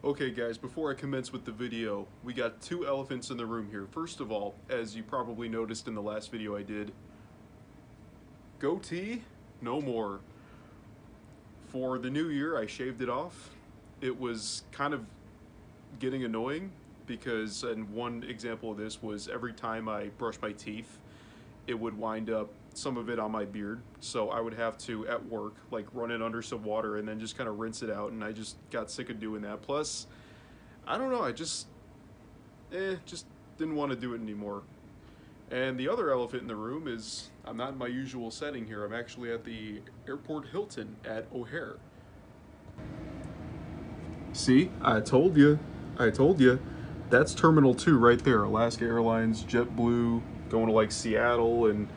Okay guys, before I commence with the video, we got two elephants in the room here. First of all, as you probably noticed in the last video I did, goatee, no more. For the new year, I shaved it off. It was kind of getting annoying because, and one example of this was every time I brushed my teeth, it would wind up some of it on my beard. So I would have to, at work, like run it under some water and then just kind of rinse it out. And I just got sick of doing that. Plus, I don't know, I just didn't want to do it anymore. And the other elephant in the room is I'm not in my usual setting here. I'm actually at the Airport Hilton at O'Hare. See, I told you. I told you. That's Terminal 2 right there. Alaska Airlines, JetBlue, going to like Seattle and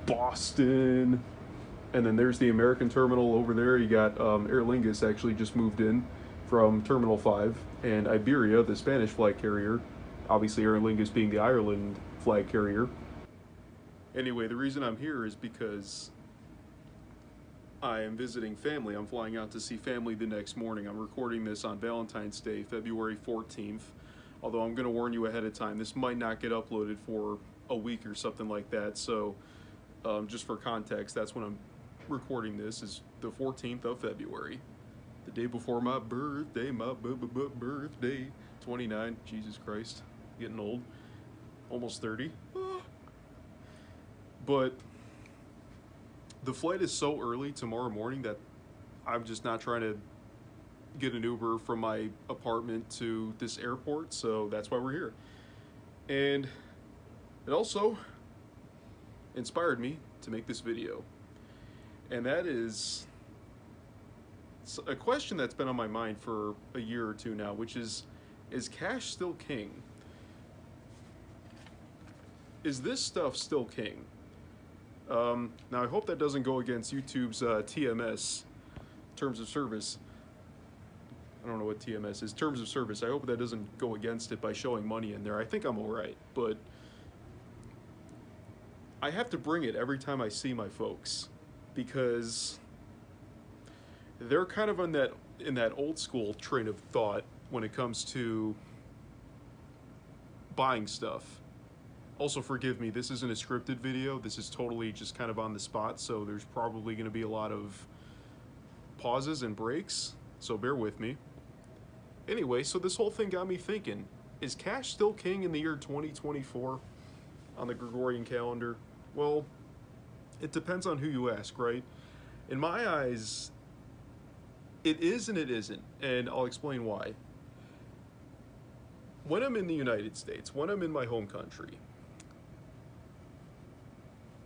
Boston. And then there's the American terminal over there. You got Aer Lingus actually just moved in from Terminal 5. And Iberia, the Spanish flag carrier. Obviously Aer Lingus being the Ireland flag carrier. Anyway, the reason I'm here is because I am visiting family. I'm flying out to see family the next morning. I'm recording this on Valentine's Day, February 14th. Although I'm going to warn you ahead of time, this might not get uploaded for a week or something like that. So just for context, that's when I'm recording this, is the 14th of February. The day before my birthday, birthday. 29, Jesus Christ, getting old. Almost 30. But the flight is so early tomorrow morning that I'm just not trying to get an Uber from my apartment to this airport, so that's why we're here. And it also inspired me to make this video. And that is a question that's been on my mind for a year or two now, which is cash still king? Is this stuff still king? Now I hope that doesn't go against YouTube's TMS, terms of service. I don't know what TMS is, terms of service. I hope that doesn't go against it by showing money in there. I think I'm alright, but I have to bring it every time I see my folks because they're kind of in that old school train of thought when it comes to buying stuff. Also, forgive me, this isn't a scripted video. This is totally just kind of on the spot, so there's probably going to be a lot of pauses and breaks, so bear with me. Anyway, so this whole thing got me thinking, is cash still king in the year 2024 on the Gregorian calendar? Well, it depends on who you ask, right? In my eyes, it is and it isn't, and I'll explain why. When I'm in the United States, when I'm in my home country,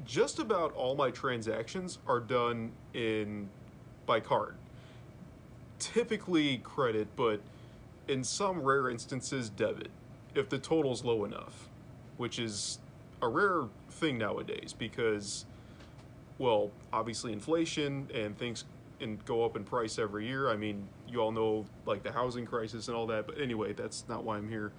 just about all my transactions are done by card. Typically credit, but in some rare instances debit, if the total's low enough, which is a rare thing nowadays because, well, obviously inflation and things go up in price every year. I mean, you all know like the housing crisis and all that, but anyway, that's not why I'm here.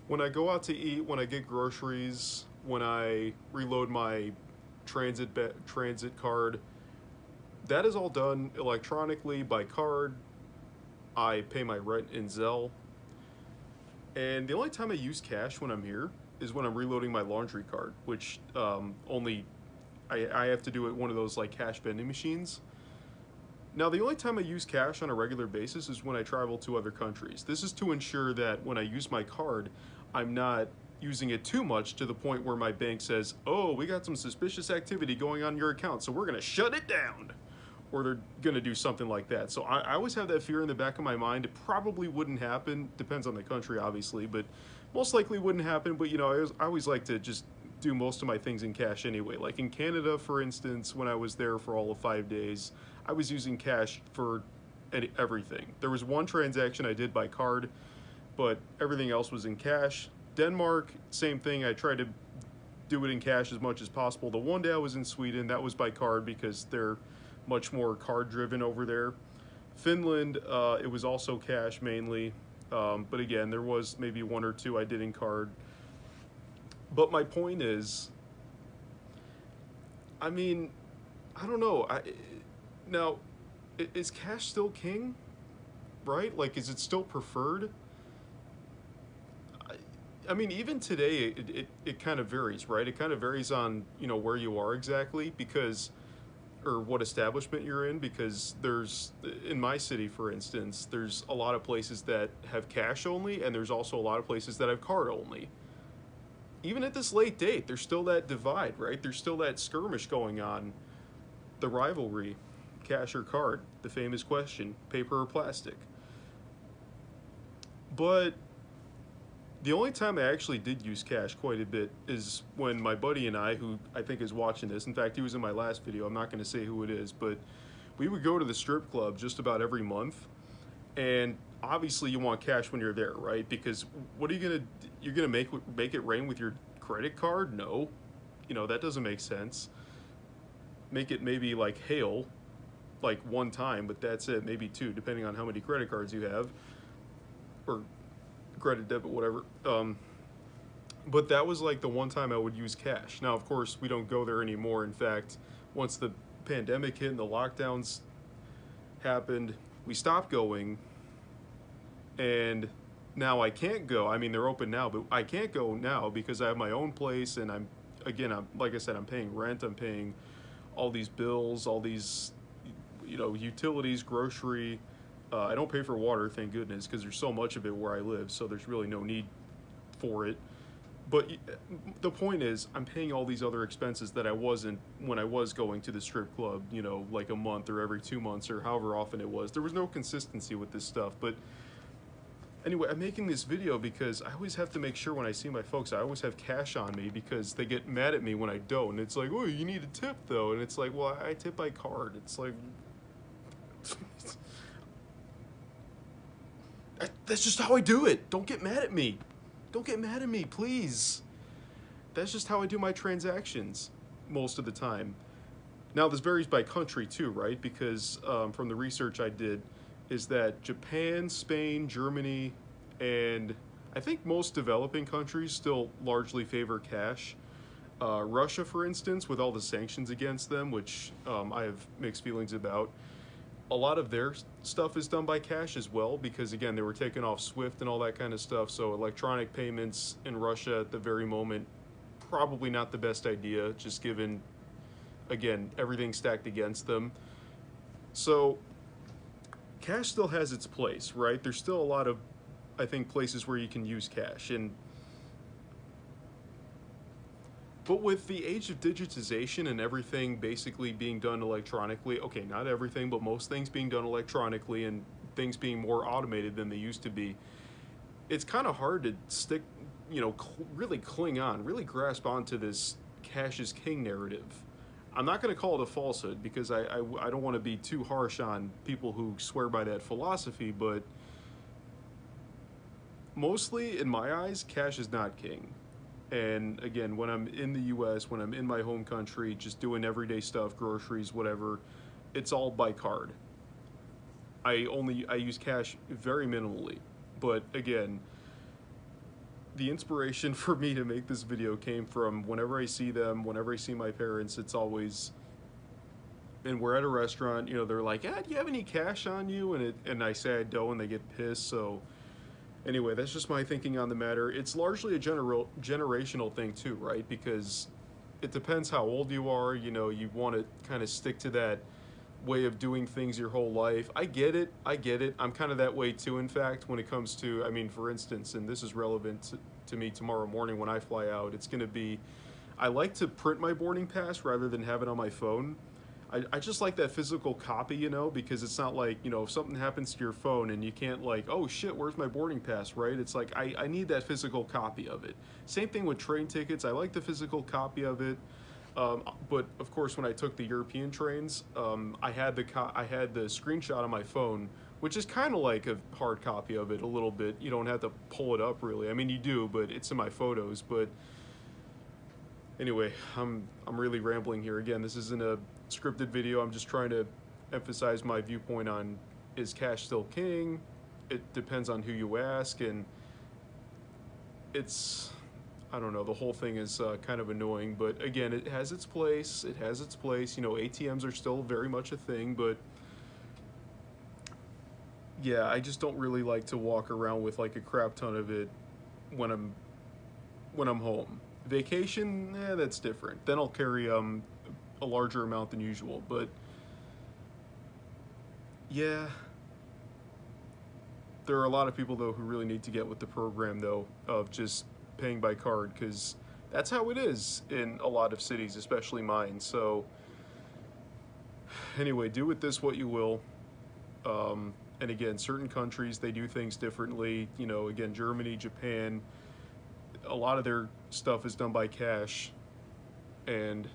When I go out to eat, when I get groceries, when I reload my transit card, that is all done electronically by card. I pay my rent in Zelle. And the only time I use cash when I'm here is when I'm reloading my laundry card, which I have to do it one of those like cash vending machines. Now, the only time I use cash on a regular basis is when I travel to other countries. This is to ensure that when I use my card, I'm not using it too much to the point where my bank says, oh, we got some suspicious activity going on in your account, so we're gonna shut it down. Or they're gonna do something like that. So I always have that fear in the back of my mind. It probably wouldn't happen, depends on the country obviously, but most likely wouldn't happen. But you know, I always like to just do most of my things in cash anyway. Like in Canada, for instance, when I was there for all of 5 days, I was using cash for everything. There was one transaction I did by card, but everything else was in cash. Denmark, same thing. I tried to do it in cash as much as possible. The one day I was in Sweden, that was by card because they're much more card driven over there. Finland, it was also cash mainly, but again, there was maybe one or two I did in card. But my point is, I mean, I don't know. Now, is cash still king, right? Like, is it still preferred? I mean, even today, it kind of varies, right? It kind of varies on, where you are exactly, because, or what establishment you're in, because there's, in my city, for instance, there's a lot of places that have cash only, and there's also a lot of places that have card only. Even at this late date, there's still that divide, right? There's still that skirmish going on, the rivalry, cash or card, the famous question, paper or plastic. But the only time I actually did use cash quite a bit is when my buddy and I, who I think is watching this, in fact, he was in my last video, I'm not going to say who it is, but we would go to the strip club just about every month. And obviously you want cash when you're there, right? Because what are you going to, you're going to make it rain with your credit card? No. That doesn't make sense. Make it maybe like hail, like one time, but that's it, maybe two, depending on how many credit cards you have, or credit, debit, whatever. But that was like the one time I would use cash. Now, of course, we don't go there anymore. In fact, once the pandemic hit and the lockdowns happened, we stopped going, and now I can't go. I mean, they're open now, but I can't go now because I have my own place, and I'm like I said, I'm paying rent, I'm paying all these bills, all these, utilities, grocery. I don't pay for water, thank goodness, because there's so much of it where I live, so there's really no need for it. But the point is, I'm paying all these other expenses that I wasn't when I was going to the strip club, like a month or every 2 months or however often it was. There was no consistency with this stuff. But anyway, I'm making this video because I always have to make sure when I see my folks, I always have cash on me because they get mad at me when I don't. And it's like, oh, you need a tip though. And it's like, well, I tip by card. It's like, that's just how I do it. Don't get mad at me. Don't get mad at me, please. That's just how I do my transactions most of the time. Now, this varies by country too, right? Because from the research I did, is that Japan, Spain, Germany, and I think most developing countries still largely favor cash. Russia, for instance, with all the sanctions against them, which I have mixed feelings about, a lot of their stuff is done by cash as well because, again, they were taking off SWIFT and all that kind of stuff. So electronic payments in Russia at the very moment, probably not the best idea, just given, again, everything stacked against them. So cash still has its place, right? There's still a lot of, I think, places where you can use cash. But with the age of digitization and everything basically being done electronically, okay, not everything, but most things being done electronically and things being more automated than they used to be, it's kind of hard to stick, really cling on, really grasp onto this cash is king narrative. I'm not going to call it a falsehood because I don't want to be too harsh on people who swear by that philosophy, but mostly, in my eyes, cash is not king. And again, when I'm in the US, when I'm in my home country, just doing everyday stuff, groceries, whatever, it's all by card. I use cash very minimally. But again, the inspiration for me to make this video came from whenever I see them, whenever I see my parents, it's always, and we're at a restaurant, they're like, do you have any cash on you? And I say I don't, and they get pissed, so anyway, that's just my thinking on the matter. It's largely a generational thing too, right? Because it depends how old you are. You want to kind of stick to that way of doing things your whole life. I get it. I'm kind of that way too, in fact, when it comes to, I mean, for instance, and this is relevant to me tomorrow morning when I fly out, it's going to be, I like to print my boarding pass rather than have it on my phone. I just like that physical copy, because it's not like, if something happens to your phone and you can't like, oh shit, where's my boarding pass, right? It's like, I need that physical copy of it. Same thing with train tickets. I like the physical copy of it. But of course, when I took the European trains, I had the screenshot on my phone, which is kind of like a hard copy of it a little bit. You don't have to pull it up really. I mean, you do, but it's in my photos. But anyway, I'm really rambling here. Again, this isn't a scripted video. I'm just trying to emphasize my viewpoint on, is cash still king? It depends on who you ask, and it's, I don't know, the whole thing is kind of annoying, but again, it has its place. ATMs are still very much a thing, but yeah, I just don't really like to walk around with like a crap ton of it when I'm home. Vacation, that's different. Then I'll carry a larger amount than usual. But yeah, there are a lot of people though who really need to get with the program though of just paying by card, because that's how it is in a lot of cities, especially mine. So anyway, do with this what you will. And again, certain countries, they do things differently. You know, again, Germany, Japan, a lot of their stuff is done by cash. And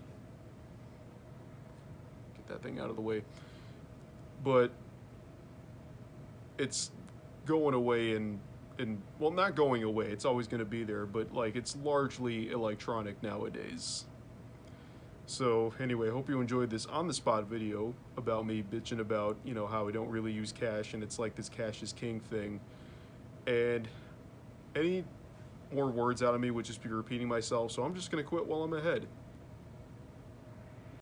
get that thing out of the way. But it's going away, and well, not going away, it's always going to be there, but like it's largely electronic nowadays. So anyway, I hope you enjoyed this on the spot video about me bitching about, you know, how I don't really use cash and it's like this cash is king thing. And any more words out of me would just be repeating myself, so I'm just gonna quit while I'm ahead.